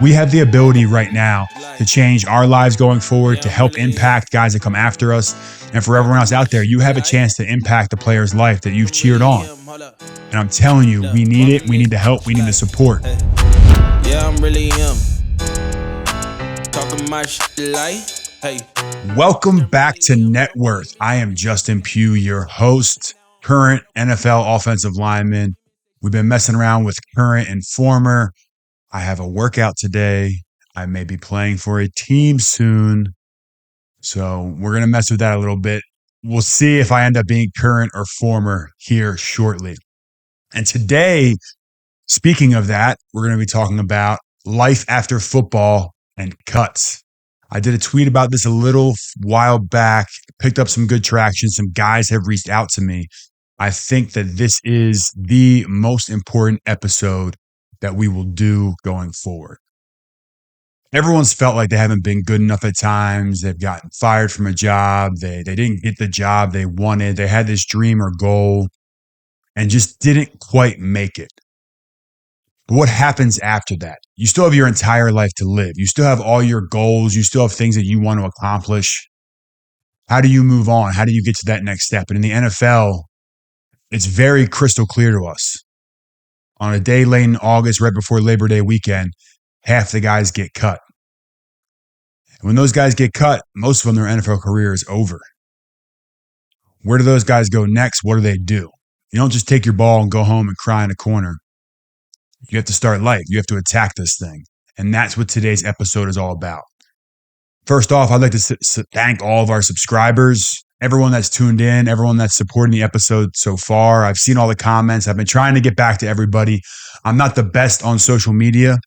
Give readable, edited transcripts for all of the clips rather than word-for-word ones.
We have the ability right now to change our lives going forward, to help impact guys that come after us. And for everyone else out there, you have a chance to impact the player's life that you've cheered on. And I'm telling you, we need it. We need the help. We need the support. Yeah, I'm really talking my shit like, hey. Welcome back to Net Worth. I am Justin Pugh, your host, current NFL offensive lineman. We've been messing around with current and former. I have a workout today. I may be playing for a team soon. So we're going to mess with that a little bit. We'll see if I end up being current or former here shortly. And today, speaking of that, we're going to be talking about life after football and cuts. I did a tweet about this a little while back, picked up some good traction. Some guys have reached out to me. I think that this is the most important episode that we will do going forward. Everyone's felt like they haven't been good enough at times. They've gotten fired from a job. They didn't get the job they wanted. They had this dream or goal and just didn't quite make it. But what happens after that? You still have your entire life to live. You still have all your goals. You still have things that you want to accomplish. How do you move on? How do you get to that next step? And in the NFL, it's very crystal clear to us. On a day late in August, right before Labor Day weekend, half the guys get cut. And when those guys get cut, most of them, their NFL career is over. Where do those guys go next? What do? You don't just take your ball and go home and cry in a corner. You have to start life. You have to attack this thing. And that's what today's episode is all about. First off, I'd like to thank all of our subscribers, everyone that's tuned in, everyone that's supporting the episode so far. I've seen all the comments. I've been trying to get back to everybody. I'm not the best on social media,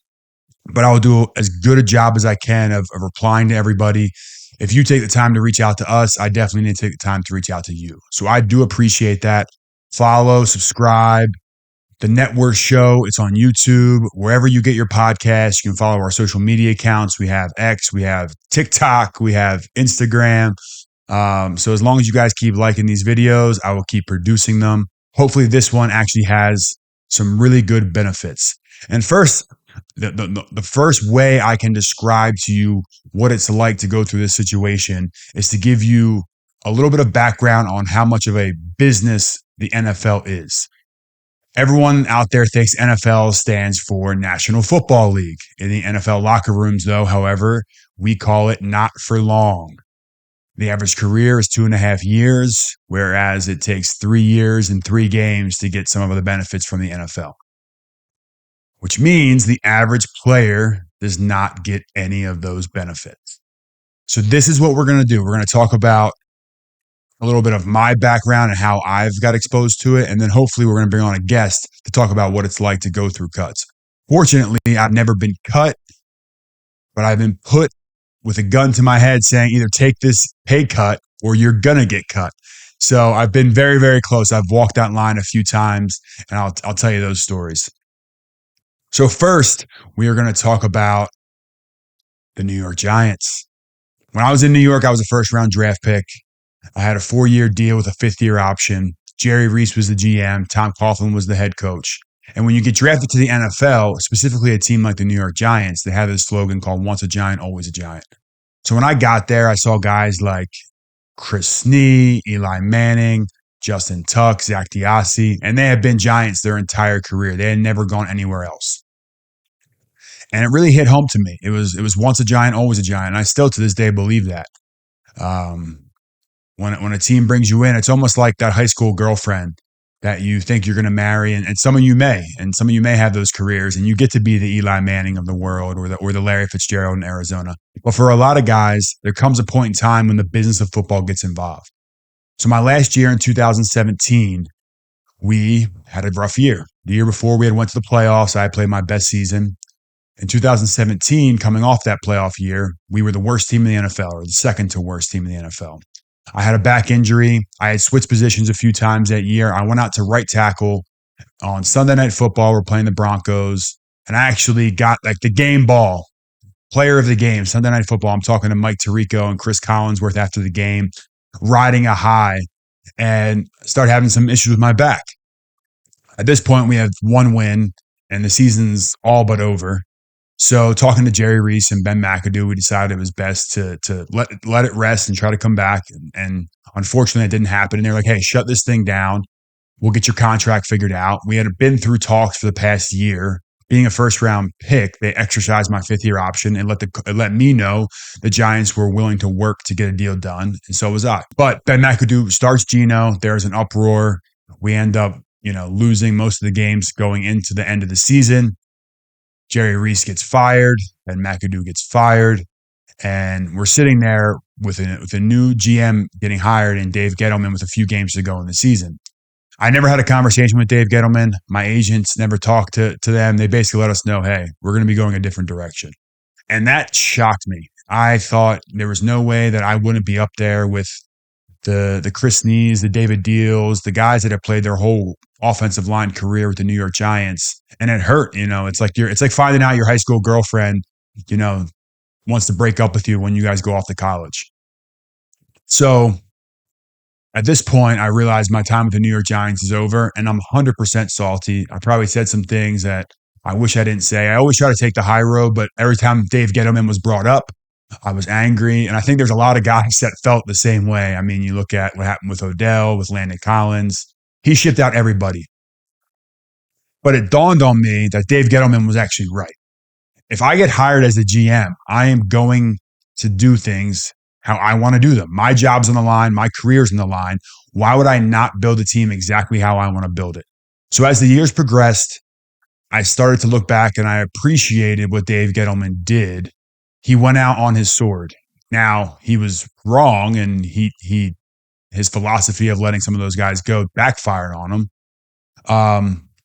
but I'll do as good a job as I can of replying to everybody. If you take the time to reach out to us, I definitely need to take the time to reach out to you. So I do appreciate that. Follow, subscribe. The Net Worth Show, it's on YouTube. Wherever you get your podcasts, you can follow our social media accounts. We have X, we have TikTok, we have Instagram. So as long as you guys keep liking these videos, I will keep producing them. Hopefully this one actually has some really good benefits. And first, the first way I can describe to you what it's like to go through this situation is to give you a little bit of background on how much of a business the NFL is. Everyone out there thinks NFL stands for National Football League. In the NFL locker rooms, though, however, we call it not for long. The average career is 2.5 years, whereas it takes 3 years and 3 games to get some of the benefits from the NFL. Which means the average player does not get any of those benefits. So this is what we're going to do. We're going to talk about a little bit of my background and how I've got exposed to it. And then hopefully we're going to bring on a guest to talk about what it's like to go through cuts. Fortunately, I've never been cut, but I've been put with a gun to my head saying either take this pay cut or you're going to get cut. So I've been very, very close. I've walked that line a few times and I'll tell you those stories. So first, we are going to talk about the New York Giants. When I was in New York, I was a first-round draft pick. I had a 4-year deal with a 5th-year option. Jerry Reese was the GM. Tom Coughlin was the head coach. And when you get drafted to the NFL, specifically a team like the New York Giants, they have this slogan called once a Giant, always a Giant. So when I got there, I saw guys like Chris Snee, Eli Manning, Justin Tuck, Zach Diassi, and they had been Giants their entire career. They had never gone anywhere else. And it really hit home to me. It was once a Giant, always a Giant. And I still to this day believe that. When a team brings you in, it's almost like that high school girlfriend that you think you're going to marry. And some of you may have those careers and you get to be the Eli Manning of the world or the Larry Fitzgerald in Arizona. But for a lot of guys, there comes a point in time when the business of football gets involved. So my last year in 2017, we had a rough year. The year before we had went to the playoffs. I played my best season. In 2017, coming off that playoff year, we were the worst team in the NFL, or the second to worst team in the NFL. I had a back injury. I had switched positions a few times that year. I went out to right tackle on Sunday Night Football. We're playing the Broncos. And I actually got like the game ball, player of the game, Sunday Night Football. I'm talking to Mike Tirico and Chris Collinsworth after the game, riding a high, and started having some issues with my back. At this point, we have 1 win, and the season's all but over. So talking to Jerry Reese and Ben McAdoo, we decided it was best to let it rest and try to come back. And unfortunately, it didn't happen. And they're like, "Hey, shut this thing down. We'll get your contract figured out." We had been through talks for the past year. Being a first round pick, they exercised my 5th-year option and let me know the Giants were willing to work to get a deal done, and so was I. But Ben McAdoo starts Geno. There's an uproar. We end up, losing most of the games going into the end of the season. Jerry Reese gets fired, Ben McAdoo gets fired, and we're sitting there with a new GM getting hired and Dave Gettleman with a few games to go in the season. I never had a conversation with Dave Gettleman. My agents never talked to them. They basically let us know, hey, we're going to be going a different direction. And that shocked me. I thought there was no way that I wouldn't be up there with the Chris Nees, the David Deals, the guys that have played their whole offensive line career with the New York Giants. And it hurt, it's like finding out your high school girlfriend, wants to break up with you when you guys go off to college. So at this point, I realized my time with the New York Giants is over, and I'm 100% salty. I probably said some things that I wish I didn't say. I always try to take the high road, but every time Dave Gettleman was brought up, I was angry. And I think there's a lot of guys that felt the same way. I mean, you look at what happened with Odell, with Landon Collins. He shipped out everybody. But it dawned on me that Dave Gettleman was actually right. If I get hired as a GM, I am going to do things how I want to do them. My job's on the line. My career's on the line. Why would I not build a team exactly how I want to build it? So as the years progressed, I started to look back and I appreciated what Dave Gettleman did. He went out on his sword. Now, he was wrong, and his philosophy of letting some of those guys go backfired on him.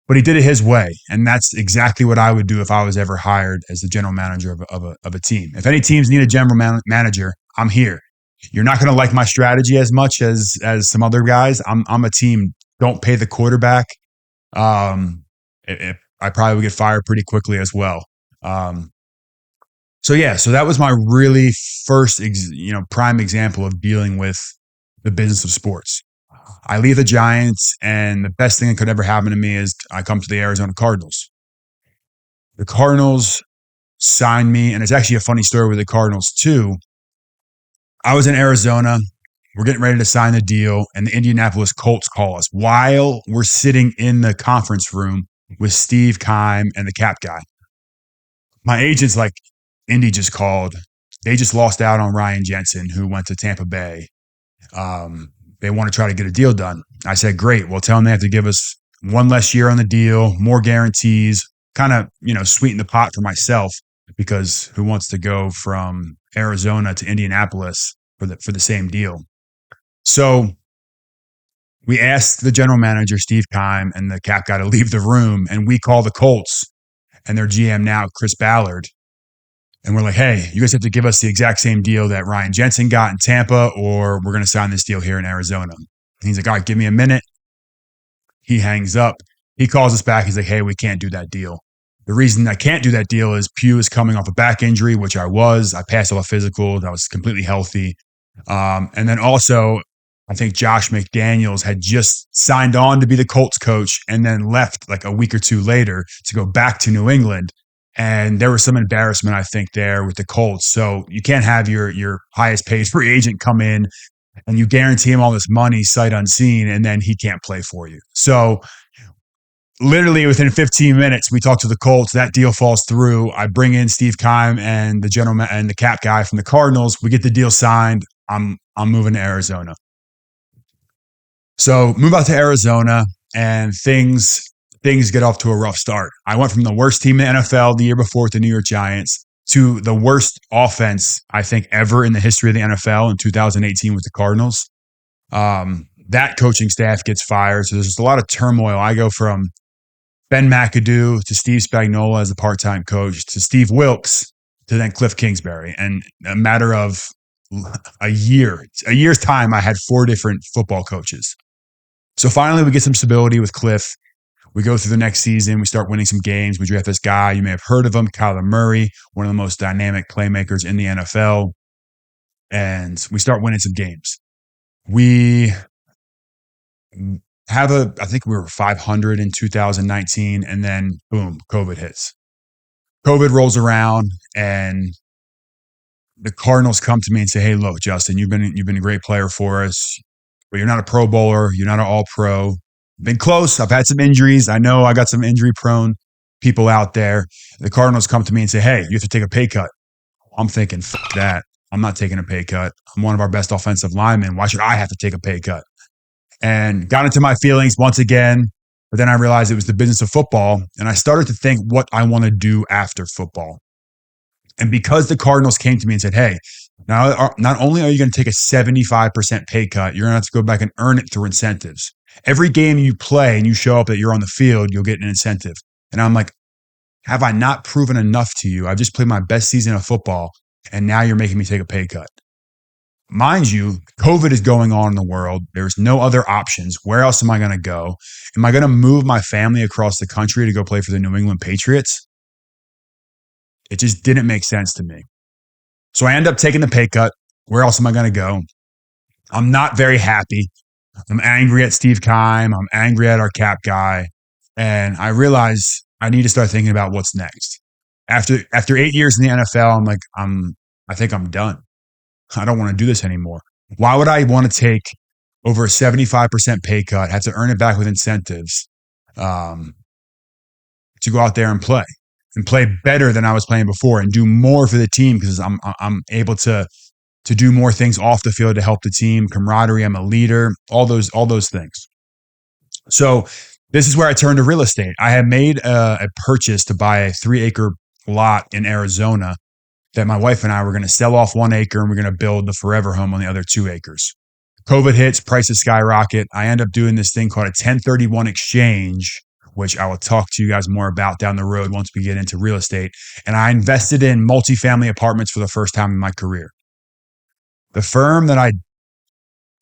But he did it his way, and that's exactly what I would do if I was ever hired as the general manager of a team. If any teams need a general manager, I'm here. You're not going to like my strategy as much as some other guys. I'm a team. Don't pay the quarterback. I probably would get fired pretty quickly as well. So that was my really first, prime example of dealing with the business of sports. I leave the Giants, and the best thing that could ever happen to me is I come to the Arizona Cardinals. The Cardinals signed me, and it's actually a funny story with the Cardinals too. I was in Arizona. We're getting ready to sign the deal, and the Indianapolis Colts call us while we're sitting in the conference room with Steve Keim and the cap guy. My agent's like, Indy just called. They just lost out on Ryan Jensen, who went to Tampa Bay. They want to try to get a deal done. I said, great. Well, tell them they have to give us one less year on the deal, more guarantees, kind of, sweeten the pot for myself, because who wants to go from Arizona to Indianapolis for the same deal? So we asked the general manager, Steve Keim, and the cap guy to leave the room, and we call the Colts and their GM now, Chris Ballard. And we're like, hey, you guys have to give us the exact same deal that Ryan Jensen got in Tampa, or we're going to sign this deal here in Arizona. And he's like, all right, give me a minute. He hangs up. He calls us back. He's like, hey, we can't do that deal. The reason I can't do that deal is Pugh is coming off a back injury, which I was. I passed all the physicals. I was completely healthy. And then also, I think Josh McDaniels had just signed on to be the Colts coach and then left like a week or two later to go back to New England. And there was some embarrassment, I think, there with the Colts. So you can't have your highest paid free agent come in and you guarantee him all this money sight unseen, and then he can't play for you. So literally within 15 minutes, we talk to the Colts. That deal falls through. I bring in Steve Keim and the cap guy from the Cardinals. We get the deal signed. I'm moving to Arizona. So move out to Arizona, and things get off to a rough start. I went from the worst team in the NFL the year before with the New York Giants to the worst offense, I think, ever in the history of the NFL in 2018 with the Cardinals. That coaching staff gets fired. So there's just a lot of turmoil. I go from Ben McAdoo to Steve Spagnuolo as a part-time coach to Steve Wilkes to then Cliff Kingsbury. And a matter of a year's time, I had 4 different football coaches. So finally, we get some stability with Cliff. We go through the next season. We start winning some games. We draft this guy. You may have heard of him, Kyler Murray, one of the most dynamic playmakers in the NFL. And we start winning some games. We have I think we were 500 in 2019. And then, boom, COVID hits. COVID rolls around and the Cardinals come to me and say, "Hey, look, Justin, you've been a great player for us, but you're not a Pro Bowler. You're not an All Pro. Been close. I've had some injuries. I know I got some injury prone people out there." The Cardinals come to me and say, "Hey, you have to take a pay cut." I'm thinking, "Fuck that. I'm not taking a pay cut. I'm one of our best offensive linemen. Why should I have to take a pay cut?" And got into my feelings once again. But then I realized it was the business of football. And I started to think what I want to do after football. And because the Cardinals came to me and said, "Hey, now not only are you going to take a 75% pay cut, you're going to have to go back and earn it through incentives. Every game you play and you show up that you're on the field, you'll get an incentive." And I'm like, have I not proven enough to you? I've just played my best season of football, and now you're making me take a pay cut. Mind you, COVID is going on in the world. There's no other options. Where else am I going to go? Am I going to move my family across the country to go play for the New England Patriots? It just didn't make sense to me. So I end up taking the pay cut. Where else am I going to go? I'm not very happy. I'm angry at Steve Keim. I'm angry at our cap guy. And I realize I need to start thinking about what's next. After 8 years in the NFL, I'm like, I think I'm done. I don't want to do this anymore. Why would I want to take over a 75% pay cut, have to earn it back with incentives, to go out there and play better than I was playing before and do more for the team because I'm able to do more things off the field to help the team, camaraderie, I'm a leader, all those things. So this is where I turned to real estate. I had made a purchase to buy a 3-acre lot in Arizona that my wife and I were going to sell off 1 acre and we're going to build the forever home on the other 2 acres. COVID hits, prices skyrocket. I end up doing this thing called a 1031 exchange, which I will talk to you guys more about down the road once we get into real estate. And I invested in multifamily apartments for the first time in my career. The firm that I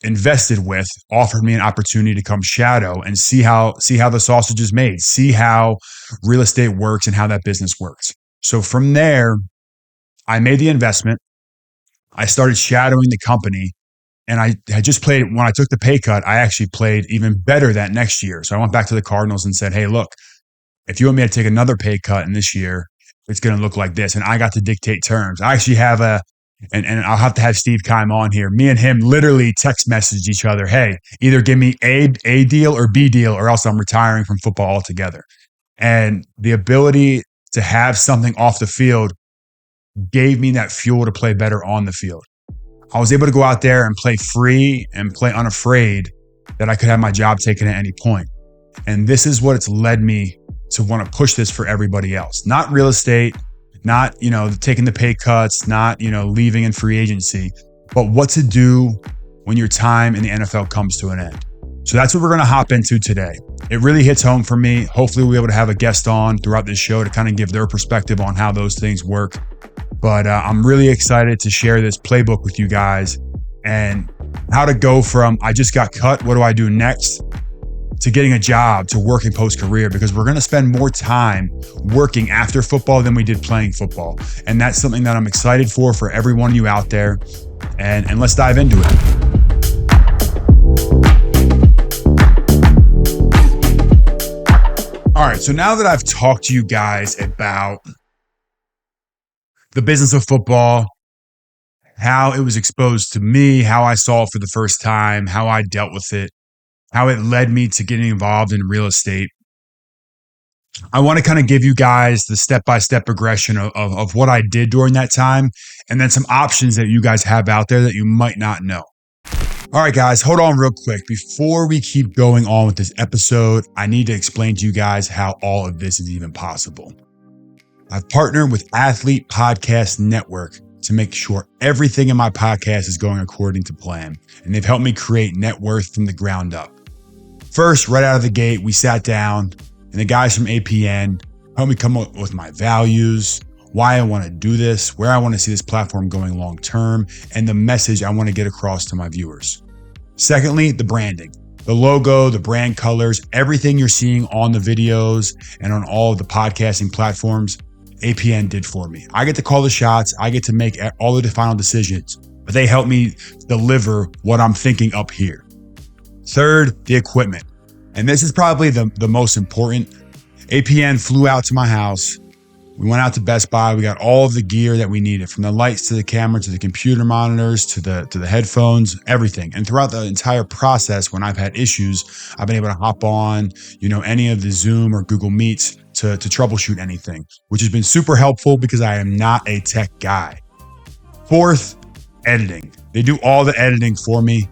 invested with offered me an opportunity to come shadow and see how the sausage is made, see how real estate works and how that business works. So from there, I made the investment. I started shadowing the company, and I had just played. When I took the pay cut, I actually played even better that next year. So I went back to the Cardinals and said, "Hey, look, if you want me to take another pay cut in this year, it's going to look like this." And I got to dictate terms. I actually have and I'll have to have Steve Keim on here. Me and him literally text messaged each other, "Hey, either give me A deal or B deal, or else I'm retiring from football altogether." And the ability to have something off the field gave me that fuel to play better on the field. I was able to go out there and play free and play unafraid that I could have my job taken at any point. And this is what it's led me to want to push this for everybody else. Not real estate, not, taking the pay cuts, not, leaving in free agency, but what to do when your time in the NFL comes to an end. So that's what we're going to hop into today. It really hits home for me. Hopefully we'll be able to have a guest on throughout this show to kind of give their perspective on how those things work. But I'm really excited to share this playbook with you guys and how to go from I just got cut, what do I do next, to getting a job, to working post-career, because we're going to spend more time working after football than we did playing football. And that's something that I'm excited for every one of you out there. And let's dive into it. All right, so now that I've talked to you guys about the business of football, how it was exposed to me, how I saw it for the first time, how I dealt with it, how it led me to getting involved in real estate, I want to kind of give you guys the step-by-step progression of what I did during that time, and then some options that you guys have out there that you might not know. All right, guys, hold on real quick. Before we keep going on with this episode, I need to explain to you guys how all of this is even possible. I've partnered with Athlete Podcast Network to make sure everything in my podcast is going according to plan, and they've helped me create net worth from the ground up. First, right out of the gate, we sat down, and the guys from APN helped me come up with my values, why I want to do this, where I want to see this platform going long term, and the message I want to get across to my viewers. Secondly, the branding. The logo, the brand colors, everything you're seeing on the videos and on all of the podcasting platforms, APN did for me. I get to call the shots. I get to make all of the final decisions, but they help me deliver what I'm thinking up here. Third, the equipment. And this is probably the most important. APN flew out to my house, We went out to Best Buy. We got all of the gear that we needed, from the lights to the camera to the computer monitors to the headphones, everything. And throughout the entire process, when I've had issues, I've been able to hop on, any of the Zoom or Google Meets to troubleshoot anything, which has been super helpful because I am not a tech guy. Fourth, editing. They do all the editing for me.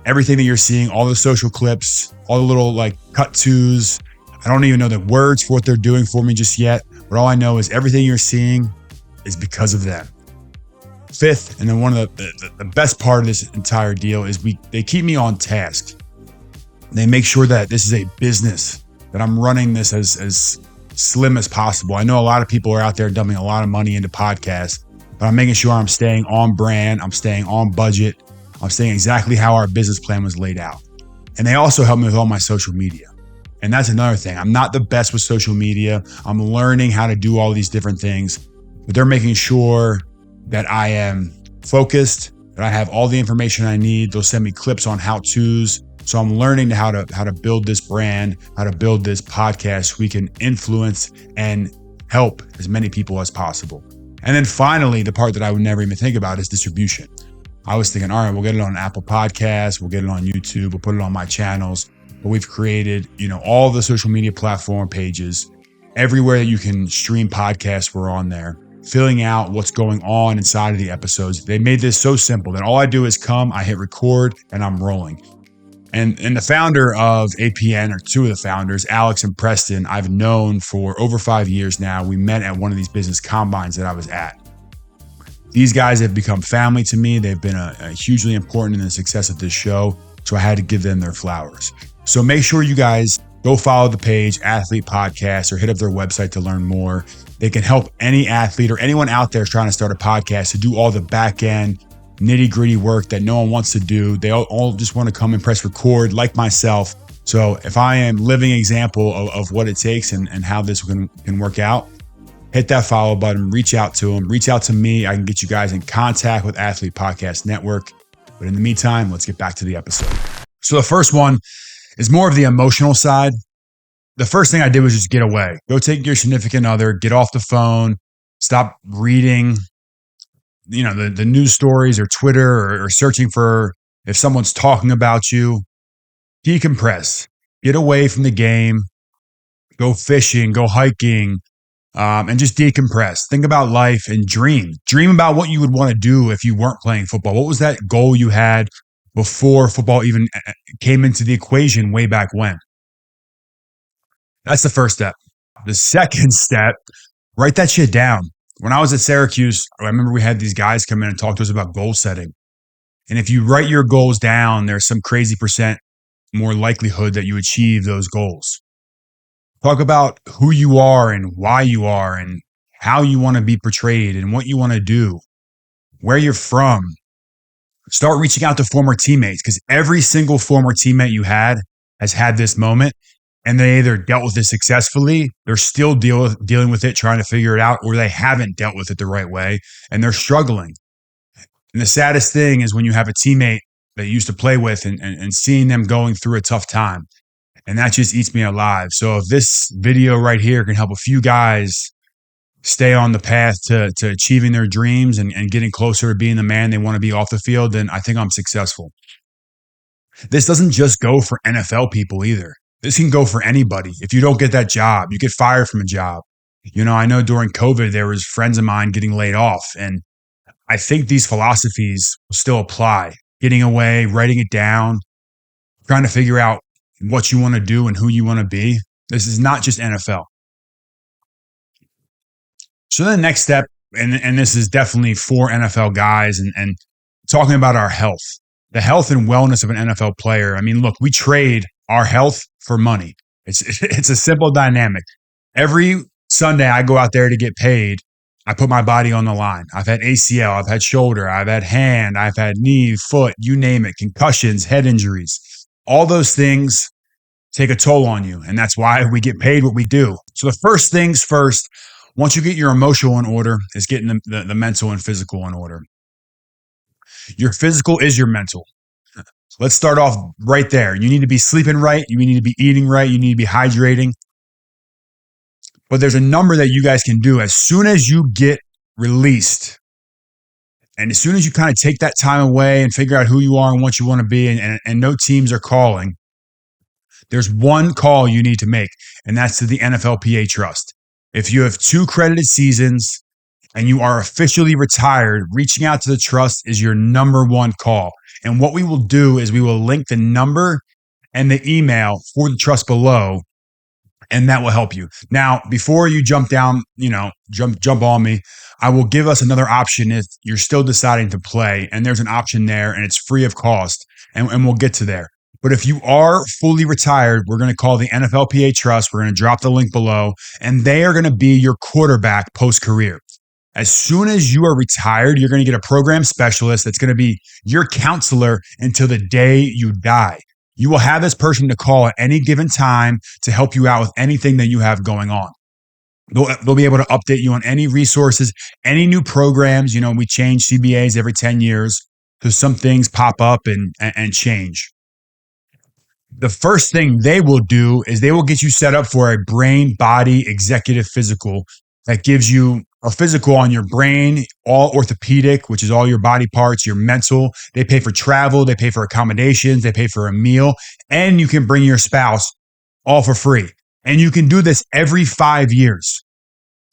Everything that you're seeing, all the social clips, all the little cut tos. I don't even know the words for what they're doing for me just yet, but all I know is everything you're seeing is because of them. Fifth, and then one of the best part of this entire deal is they keep me on task. They make sure that this is a business, that I'm running this as slim as possible. I know a lot of people are out there dumping a lot of money into podcasts, but I'm making sure I'm staying on brand, I'm staying on budget, I'm staying exactly how our business plan was laid out. And they also help me with all my social media. And that's another thing. I'm not the best with social media. I'm learning how to do all these different things, but they're making sure that I am focused, that I have all the information I need. They'll send me clips on how-tos. So I'm learning how to build this brand, how to build this podcast so we can influence and help as many people as possible. And then finally, the part that I would never even think about is distribution. I was thinking, all right, we'll get it on Apple Podcasts, we'll get it on YouTube, we'll put it on my channels. But we've created, all the social media platform pages. Everywhere that you can stream podcasts, we're on there, filling out what's going on inside of the episodes. They made this so simple that all I do is I hit record, and I'm rolling. And the founder of APN, or two of the founders, Alex and Preston, I've known for over 5 years now. We met at one of these business combines that I was at. These guys have become family to me. They've been a hugely important in the success of this show. So I had to give them their flowers. So make sure you guys go follow the page, Athlete Podcast, or hit up their website to learn more. They can help any athlete or anyone out there trying to start a podcast to do all the back end, nitty gritty work that no one wants to do. They all just want to come and press record, like myself. So if I am living example of what it takes and how this can work out, hit that follow button, reach out to them, reach out to me. I can get you guys in contact with Athlete Podcast Network. But in the meantime, let's get back to the episode. So the first one is more of the emotional side. The first thing I did was just get away. Go take your significant other, get off the phone, stop reading, the news stories or Twitter or searching for if someone's talking about you. Decompress. Get away from the game. Go fishing, go hiking, and just decompress. Think about life and dream. Dream about what you would want to do if you weren't playing football. What was that goal you had before football even came into the equation way back when? That's the first step. The second step, write that shit down. When I was at Syracuse, I remember we had these guys come in and talk to us about goal setting. And if you write your goals down, there's some crazy percent more likelihood that you achieve those goals. Talk about who you are and why you are and how you want to be portrayed and what you want to do, where you're from. Start reaching out to former teammates, because every single former teammate you had has had this moment, and they either dealt with it successfully, they're still dealing with it, trying to figure it out, or they haven't dealt with it the right way and they're struggling. And the saddest thing is when you have a teammate that you used to play with and seeing them going through a tough time. And that just eats me alive. So if this video right here can help a few guys stay on the path to achieving their dreams and getting closer to being the man they want to be off the field, then I think I'm successful. This doesn't just go for NFL people either. This can go for anybody. If you don't get that job, you get fired from a job. I know during COVID, there was friends of mine getting laid off. And I think these philosophies will still apply. Getting away, writing it down, trying to figure out what you want to do and who you want to be. This is not just NFL. So the next step, and this is definitely for NFL guys, and talking about our health, the health and wellness of an NFL player. I mean, look, we trade our health for money. It's a simple dynamic. Every Sunday I go out there to get paid. I put my body on the line. I've had ACL, I've had shoulder, I've had hand, I've had knee, foot, you name it, concussions, head injuries. All those things take a toll on you. And that's why we get paid what we do. So the first things first, once you get your emotional in order, is getting the mental and physical in order. Your physical is your mental. Let's start off right there. You need to be sleeping right. You need to be eating right. You need to be hydrating. But there's a number that you guys can do as soon as you get released. And as soon as you kind of take that time away and figure out who you are and what you want to be, and no teams are calling, there's one call you need to make, and that's to the NFLPA Trust. If you have 2 credited seasons and you are officially retired, reaching out to the trust is your number one call. And what we will do is we will link the number and the email for the trust below, and that will help you. Now, before you jump down, jump on me, I will give us another option if you're still deciding to play, and there's an option there, and it's free of cost, and we'll get to there. But if you are fully retired, we're going to call the NFLPA Trust. We're going to drop the link below, and they are going to be your quarterback post-career. As soon as you are retired, you're going to get a program specialist that's going to be your counselor until the day you die. You will have this person to call at any given time to help you out with anything that you have going on. They'll be able to update you on any resources, any new programs. We change CBAs every 10 years, so some things pop up and change. The first thing they will do is they will get you set up for a brain body executive physical that gives you a physical on your brain, all orthopedic, which is all your body parts, your mental. They pay for travel, they pay for accommodations, they pay for a meal, and you can bring your spouse all for free. And you can do this every 5 years.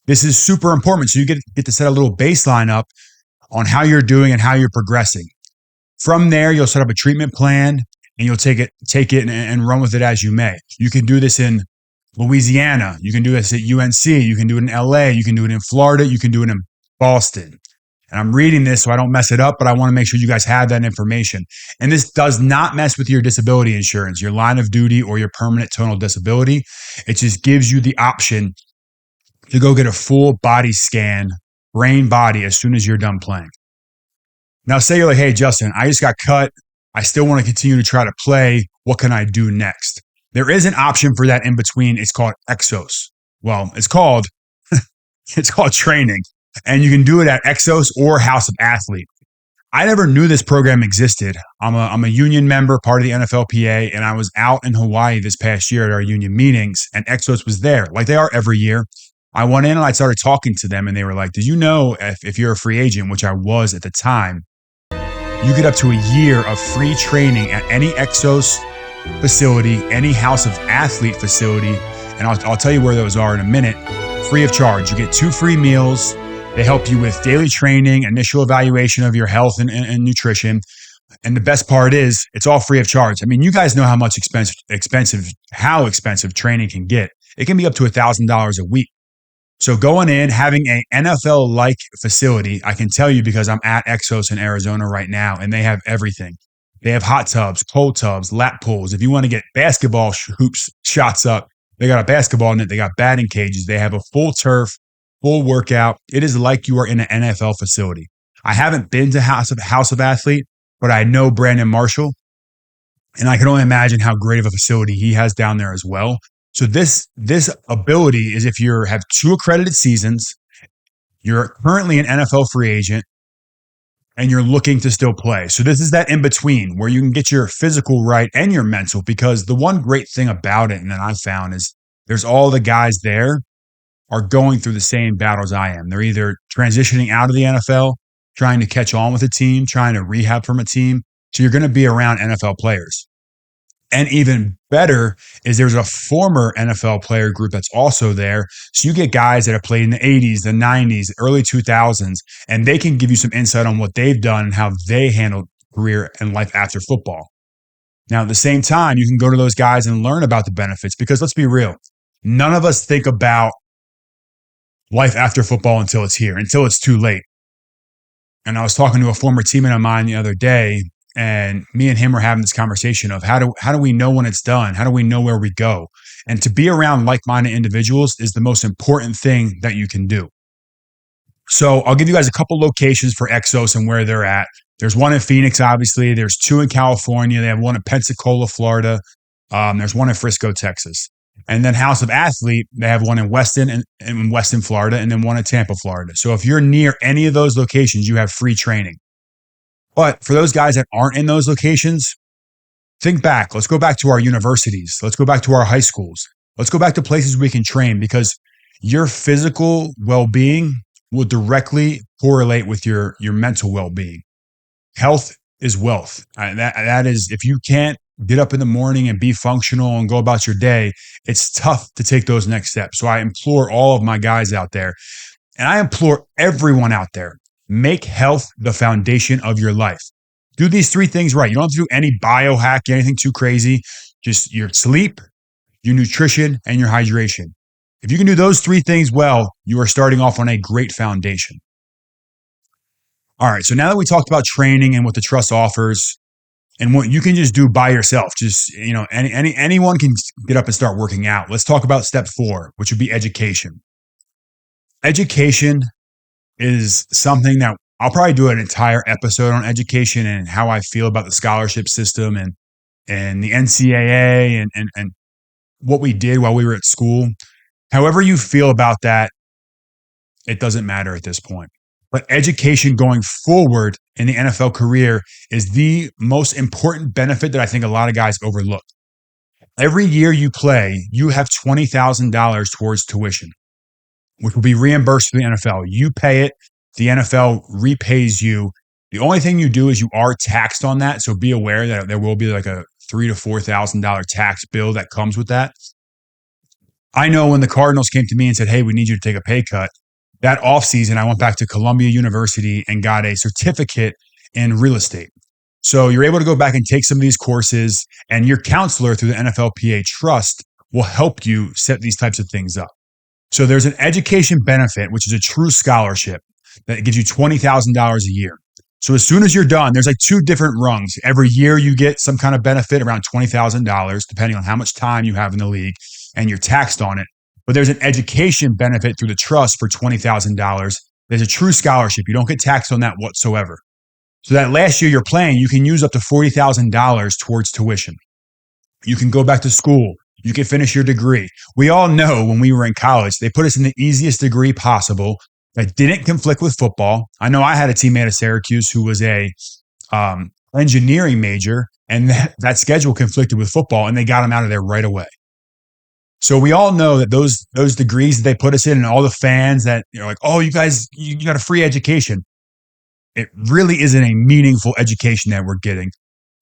This is super important. So you get to set a little baseline up on how you're doing and how you're progressing. From there, you'll set up a treatment plan and you'll take it and run with it as you may. You can do this in Louisiana. You can do this at UNC. You can do it in LA. You can do it in Florida. You can do it in Boston. And I'm reading this so I don't mess it up, but I want to make sure you guys have that information. And this does not mess with your disability insurance, your line of duty, or your permanent total disability. It just gives you the option to go get a full body scan, brain body, as soon as you're done playing. Now, say you're like, hey, Justin, I just got cut. I still want to continue to try to play. What can I do next? There is an option for that in between. It's called Exos. Well, it's called training. And you can do it at Exos or House of Athlete. I never knew this program existed. I'm a union member, part of the NFLPA, and I was out in Hawaii this past year at our union meetings, and Exos was there, like they are every year. I went in and I started talking to them, and they were like, did you know if you're a free agent, which I was at the time, you get up to a year of free training at any Exos facility, any House of Athlete facility, and I'll tell you where those are in a minute, free of charge. You get 2 free meals. They help you with daily training, initial evaluation of your health and nutrition. And the best part is it's all free of charge. I mean, you guys know how much expensive training can get. It can be up to $1,000 a week. So going in, having an NFL-like facility, I can tell you because I'm at Exos in Arizona right now, and they have everything. They have hot tubs, cold tubs, lap pools. If you want to get basketball hoops shots up, they got a basketball net. They got batting cages. They have a full turf, full workout. It is like you are in an NFL facility. I haven't been to House of Athlete, but I know Brandon Marshall, and I can only imagine how great of a facility he has down there as well. So this ability is if you have 2 accredited seasons, you're currently an NFL free agent, and you're looking to still play. So this is that in between where you can get your physical right and your mental, because the one great thing about it, and that I found, is there's all the guys there are going through the same battles I am. They're either transitioning out of the NFL, trying to catch on with a team, trying to rehab from a team. So you're going to be around NFL players. And even better is there's a former NFL player group that's also there. So you get guys that have played in the 80s, the 90s, early 2000s, and they can give you some insight on what they've done and how they handled career and life after football. Now, at the same time, you can go to those guys and learn about the benefits, because let's be real. None of us think about life after football until it's here, until it's too late. And I was talking to a former teammate of mine the other day, and me and him were having this conversation of how do we know when it's done? How do we know where we go? And to be around like-minded individuals is the most important thing that you can do. So I'll give you guys a couple locations for Exos and where they're at. There's one in Phoenix, obviously. There's 2 in California. They have one in Pensacola, Florida. There's one in Frisco, Texas. And then House of Athlete, they have one in Weston and in Weston, Florida, and then one in Tampa, Florida. So if you're near any of those locations, you have free training. But for those guys that aren't in those locations, think back. Let's go back to our universities. Let's go back to our high schools. Let's go back to places we can train, because Your physical well-being will directly correlate with your mental well-being. Health is wealth. That is, if you can't get up in the morning and be functional and go about your day, it's tough to take those next steps. So I implore all of my guys out there, and I implore everyone out there, make health the foundation of your life. Do these three things right. You don't have to do any biohack, anything too crazy. Just your sleep, your nutrition, and your hydration. If you can do those three things well, you are starting off on a great foundation. All right. So now that we talked about training and what the trust offers and what you can just do by yourself, just, anyone can get up and start working out. Let's talk about step 4, which would be education. Education is something that I'll probably do an entire episode on education and how I feel about the scholarship system and the NCAA and what we did while we were at school. However you feel about that, it doesn't matter at this point. But education going forward in the NFL career is the most important benefit that I think a lot of guys overlook. Every year you play, you have $20,000 towards tuition, which will be reimbursed to the NFL. You pay it, the NFL repays you. The only thing you do is you are taxed on that. So be aware that there will be like a $3,000 to $4,000 tax bill that comes with that. I know when the Cardinals came to me and said, hey, we need you to take a pay cut, that offseason, I went back to Columbia University and got a certificate in real estate. So you're able to go back and take some of these courses, and your counselor through the NFLPA Trust will help you set these types of things up. So there's an education benefit, which is a true scholarship that gives you $20,000 a year. So as soon as you're done, there's like 2 different rungs. Every year you get some kind of benefit around $20,000, depending on how much time you have in the league, and you're taxed on it. But there's an education benefit through the trust for $20,000. There's a true scholarship. You don't get taxed on that whatsoever. So that last year you're playing, you can use up to $40,000 towards tuition. You can go back to school. You can finish your degree. We all know when we were in college, they put us in the easiest degree possible that didn't conflict with football. I know I had a teammate at Syracuse who was a engineering major, and that schedule conflicted with football, and they got him out of there right away. So we all know that those degrees that they put us in, and all the fans that like, oh, you guys, you got a free education. It really isn't a meaningful education that we're getting.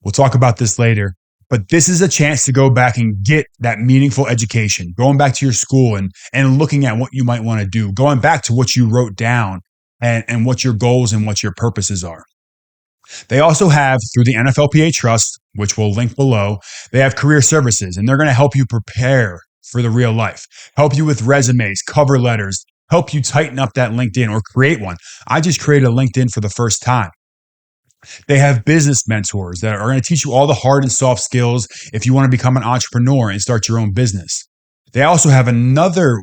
We'll talk about this later. But this is a chance to go back and get that meaningful education, going back to your school and looking at what you might want to do, going back to what you wrote down and what your goals and what your purposes are. They also have, through the NFLPA Trust, which we'll link below, they have career services, and they're going to help you prepare for the real life, help you with resumes, cover letters, help you tighten up that LinkedIn or create one. I just created a LinkedIn for the first time. They have business mentors that are going to teach you all the hard and soft skills if you want to become an entrepreneur and start your own business. They also have another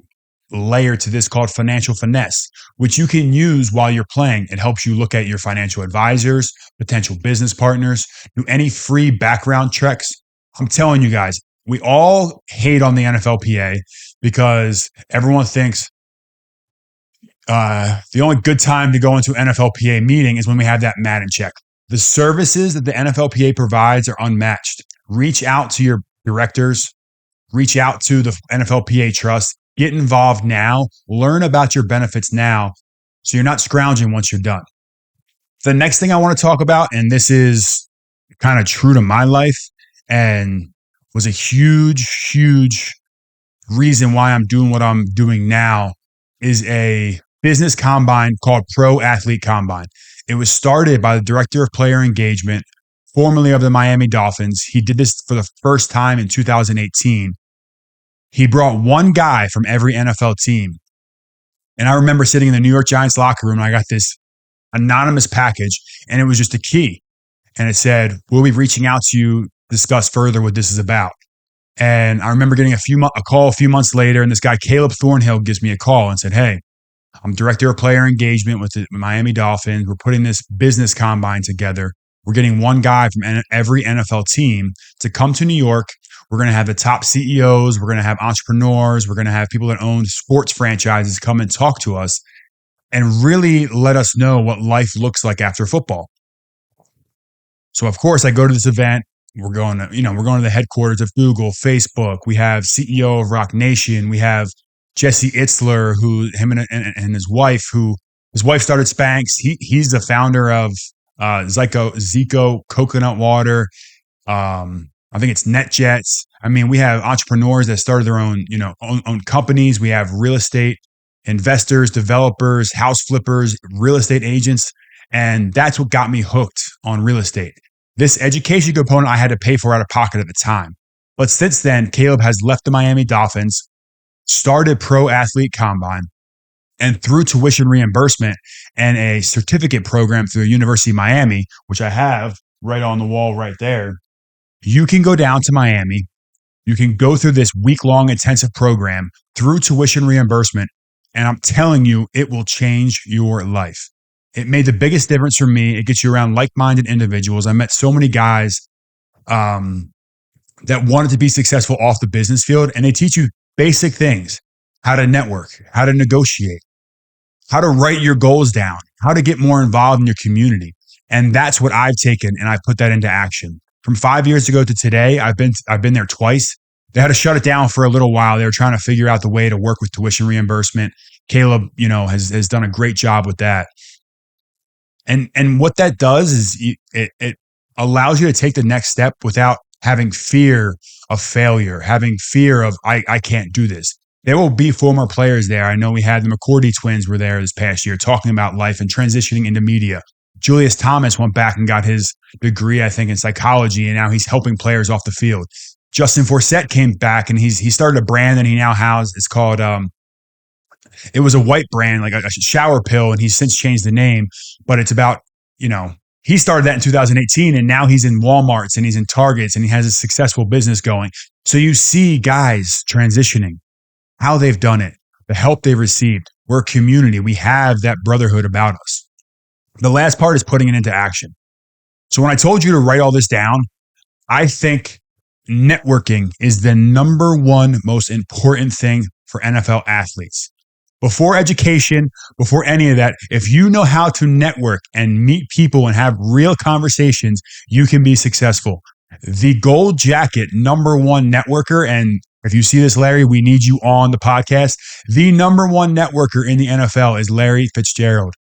layer to this called financial finesse, which you can use while you're playing. It helps you look at your financial advisors, potential business partners, do any free background checks. I'm telling you guys, we all hate on the NFLPA because everyone thinks the only good time to go into an NFLPA meeting is when we have that Madden check. The services that the NFLPA provides are unmatched. Reach out to your directors, reach out to the NFLPA Trust, get involved now, learn about your benefits now so you're not scrounging once you're done. The next thing I want to talk about, and this is kind of true to my life and was a huge, huge reason why I'm doing what I'm doing now, is a business combine called Pro Athlete Combine. It was started by the director of player engagement, formerly of the Miami Dolphins. He did this for the first time in 2018. He brought one guy from every NFL team. And I remember sitting in the New York Giants locker room, and I got this anonymous package, and it was just a key. And it said, we'll be reaching out to you, discuss further what this is about. And I remember getting a call a few months later, and this guy, Caleb Thornhill, gives me a call and said, hey, I'm director of player engagement with the Miami Dolphins. We're putting this business combine together. We're getting one guy from every NFL team to come to New York. We're going to have the top CEOs. We're going to have entrepreneurs. We're going to have people that own sports franchises come and talk to us and really let us know what life looks like after football. So, of course, I go to this event. We're going to the headquarters of Google, Facebook. We have CEO of Rock Nation. We have Jesse Itzler, who him and his wife started Spanx. He's the founder of Zico coconut water. I think it's NetJets. I mean, we have entrepreneurs that started their own, own companies. We have real estate investors, developers, house flippers, real estate agents. And that's what got me hooked on real estate. This education component I had to pay for out of pocket at the time. But since then, Caleb has left the Miami Dolphins, started Pro Athlete Combine, and through tuition reimbursement and a certificate program through the University of Miami, which I have right on the wall right there, you can go down to Miami. You can go through this week-long intensive program through tuition reimbursement, and I'm telling you, it will change your life. It made the biggest difference for me. It gets you around like-minded individuals. I met so many guys that wanted to be successful off the business field, and they teach you basic things: how to network, how to negotiate, how to write your goals down, how to get more involved in your community. And that's what I've taken, and I've put that into action. From 5 years ago to today, I've been there twice. They had to shut it down for a little while. They were trying to figure out the way to work with tuition reimbursement. Caleb, has done a great job with that. And what that does is it allows you to take the next step without having fear of failure, having fear of I can't do this. There will be former players there. I know we had the McCourty twins were there this past year talking about life and transitioning into media. Julius Thomas went back and got his degree, I think, in psychology, and now he's helping players off the field. Justin Forsett came back and he started a brand that he now has. It's called it was a white brand, like a shower pill, and he's since changed the name. But it's about, he started that in 2018, and now he's in Walmarts and he's in Targets and he has a successful business going. So you see guys transitioning, how they've done it, the help they've received. We're a community. We have that brotherhood about us. The last part is putting it into action. So when I told you to write all this down, I think networking is the number one most important thing for NFL athletes. Before education, before any of that, if you know how to network and meet people and have real conversations, you can be successful. The gold jacket number one networker, and if you see this, Larry, we need you on the podcast. The number one networker in the NFL is Larry Fitzgerald.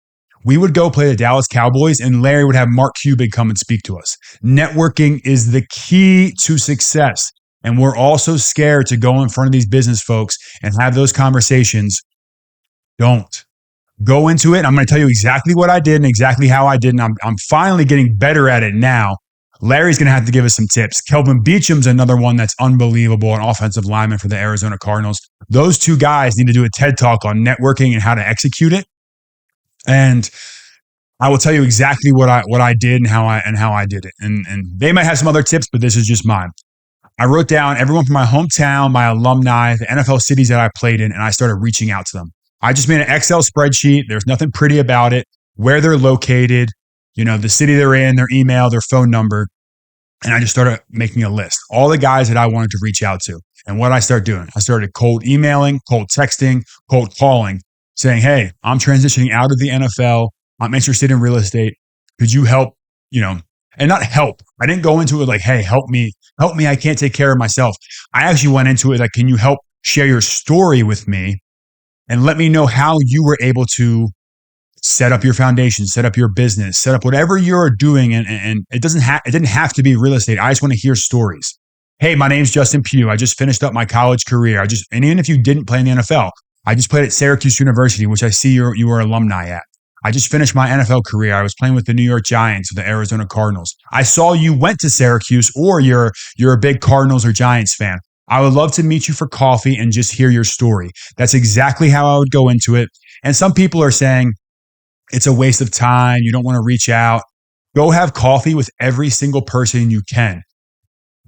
We would go play the Dallas Cowboys and Larry would have Mark Cuban come and speak to us. Networking is the key to success. And we're also scared to go in front of these business folks and have those conversations. Don't. Go into it. I'm going to tell you exactly what I did and exactly how I did. And I'm finally getting better at it now. Larry's going to have to give us some tips. Kelvin Beacham's another one that's unbelievable, an offensive lineman for the Arizona Cardinals. Those two guys need to do a TED Talk on networking and how to execute it. And I will tell you exactly what I did and how I did it. And they might have some other tips, but this is just mine. I wrote down everyone from my hometown, my alumni, the NFL cities that I played in, and I started reaching out to them. I just made an Excel spreadsheet. There's nothing pretty about it. Where they're located, the city they're in, their email, their phone number. And I just started making a list. All the guys that I wanted to reach out to. And what I started doing, I started cold emailing, cold texting, cold calling, saying, hey, I'm transitioning out of the NFL. I'm interested in real estate. Could you help, and not help. I didn't go into it like, hey, help me. I can't take care of myself. I actually went into it like, can you help share your story with me and let me know how you were able to set up your foundation, set up your business, set up whatever you're doing. And it didn't have to be real estate. I just want to hear stories. Hey, my name's Justin Pugh. I just finished up my college career. And even if you didn't play in the NFL, I just played at Syracuse University, which I see you were alumni at. I just finished my NFL career. I was playing with the New York Giants or the Arizona Cardinals. I saw you went to Syracuse, or you're a big Cardinals or Giants fan. I would love to meet you for coffee and just hear your story. That's exactly how I would go into it. And some people are saying it's a waste of time. You don't want to reach out. Go have coffee with every single person you can.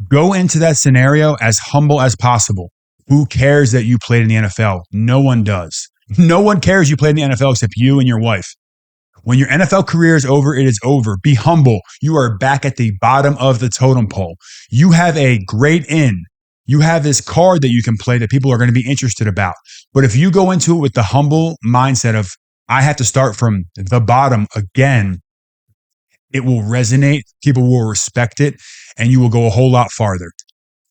Go into that scenario as humble as possible. Who cares that you played in the NFL? No one does. No one cares you played in the NFL except you and your wife. When your NFL career is over, it is over. Be humble. You are back at the bottom of the totem pole. You have a great in. You have this card that you can play that people are going to be interested about. But if you go into it with the humble mindset of, I have to start from the bottom again, it will resonate. People will respect it, and you will go a whole lot farther.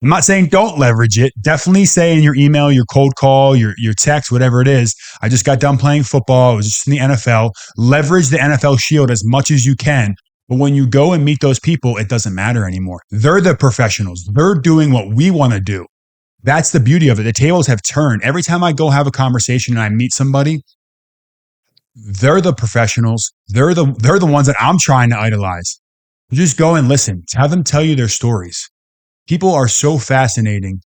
I'm not saying don't leverage it. Definitely say in your email, your cold call, your text, whatever it is, I just got done playing football. I was just in the NFL. Leverage the NFL shield as much as you can. But when you go and meet those people, it doesn't matter anymore. They're the professionals. They're doing what we want to do. That's the beauty of it. The tables have turned. Every time I go have a conversation and I meet somebody, they're the professionals. They're the ones that I'm trying to idolize. Just go and listen. Have them tell you their stories. People are so fascinating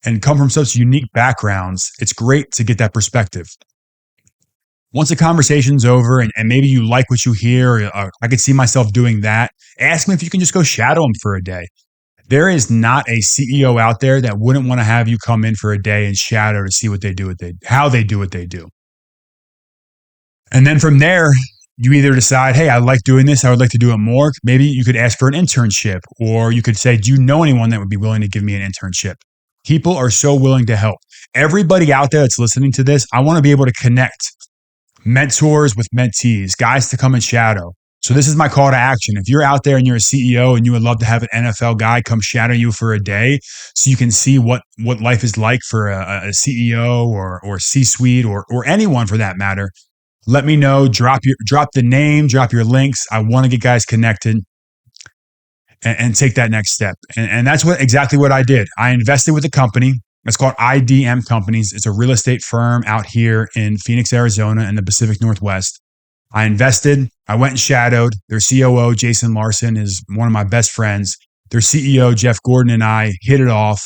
and come from such unique backgrounds. It's great to get that perspective. Once the conversation's over and maybe you like what you hear, or I could see myself doing that, ask me if you can just go shadow them for a day. There is not a CEO out there that wouldn't want to have you come in for a day and shadow to see what they do, how they do what they do. And then from there, you either decide, hey, I like doing this. I would like to do it more. Maybe you could ask for an internship, or you could say, do you know anyone that would be willing to give me an internship? People are so willing to help. Everybody out there that's listening to this, I want to be able to connect mentors with mentees, guys to come and shadow. So this is my call to action. If you're out there and you're a CEO and you would love to have an NFL guy come shadow you for a day so you can see what life is like for a CEO or C-suite or anyone for that matter, let me know. Drop the name, drop your links. I want to get guys connected and take that next step. And that's exactly what I did. I invested with a company. It's called IDM Companies. It's a real estate firm out here in Phoenix, Arizona, in the Pacific Northwest. I invested. I went and shadowed. Their COO, Jason Larson, is one of my best friends. Their CEO, Jeff Gordon, and I hit it off.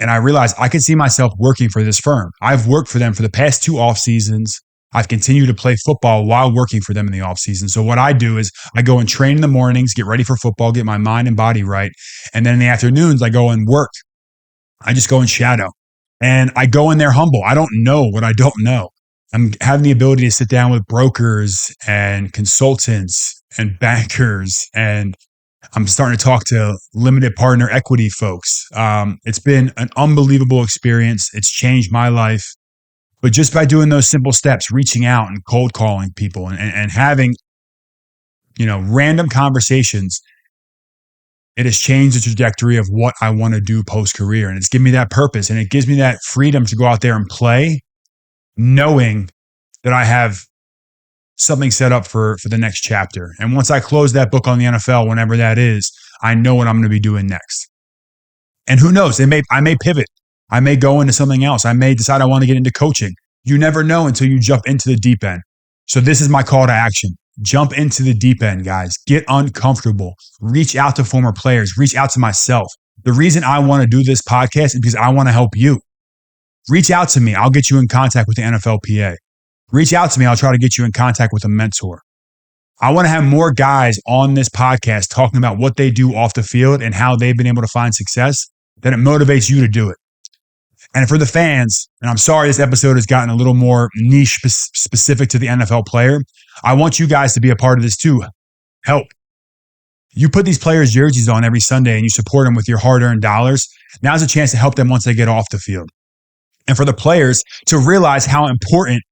And I realized I could see myself working for this firm. I've worked for them for the past 2 off seasons. I've continued to play football while working for them in the off season. So what I do is I go and train in the mornings, get ready for football, get my mind and body right. And then in the afternoons, I go and work. I just go and shadow. And I go in there humble. I don't know what I don't know. I'm having the ability to sit down with brokers and consultants and bankers, and I'm starting to talk to limited partner equity folks. It's been an unbelievable experience. It's changed my life. But just by doing those simple steps, reaching out and cold calling people and having, random conversations, it has changed the trajectory of what I want to do post-career. And it's given me that purpose, and it gives me that freedom to go out there and play, knowing that I have something set up for the next chapter. And once I close that book on the NFL, whenever that is, I know what I'm going to be doing next. And who knows? I may pivot. I may go into something else. I may decide I want to get into coaching. You never know until you jump into the deep end. So this is my call to action. Jump into the deep end, guys. Get uncomfortable. Reach out to former players. Reach out to myself. The reason I want to do this podcast is because I want to help you. Reach out to me. I'll get you in contact with the NFLPA. Reach out to me. I'll try to get you in contact with a mentor. I want to have more guys on this podcast talking about what they do off the field and how they've been able to find success, that it motivates you to do it. And for the fans, and I'm sorry this episode has gotten a little more niche specific to the NFL player, I want you guys to be a part of this too. Help. You put these players' jerseys on every Sunday and you support them with your hard-earned dollars. Now's a chance to help them once they get off the field. And for the players to realize how important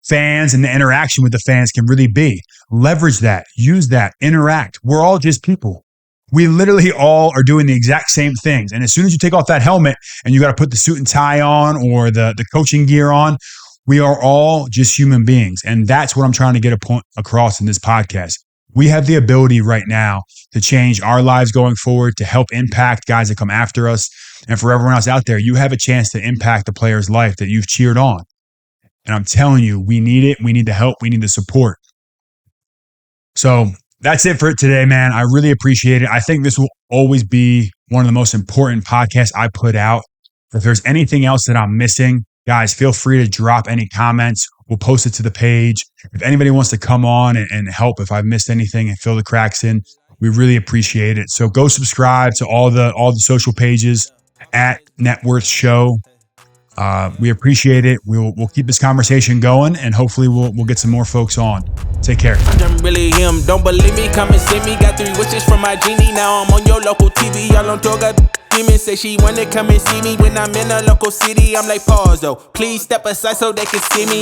fans and the interaction with the fans can really be. Leverage that. Use that. Interact. We're all just people. We literally all are doing the exact same things. And as soon as you take off that helmet and you got to put the suit and tie on or the coaching gear on, we are all just human beings. And that's what I'm trying to get a point across in this podcast. We have the ability right now to change our lives going forward, to help impact guys that come after us. And for everyone else out there, you have a chance to impact the player's life that you've cheered on. And I'm telling you, we need it. We need the help. We need the support. So that's it for today, man. I really appreciate it. I think this will always be one of the most important podcasts I put out. If there's anything else that I'm missing, guys, feel free to drop any comments. We'll post it to the page. If anybody wants to come on and help if I've missed anything and fill the cracks in, we really appreciate it. So go subscribe to all the social pages at Net Worth Show. We appreciate it. We'll keep this conversation going, and hopefully we'll get some more folks on. Take care. I'm really him. Don't believe me? Come and see me. Got 3 wishes from my genie. Now I'm on your local TV. Y'all on tour. Got demons say she wanna come and see me when I'm in a local city. I'm like, pause though. Please step aside so they can see me.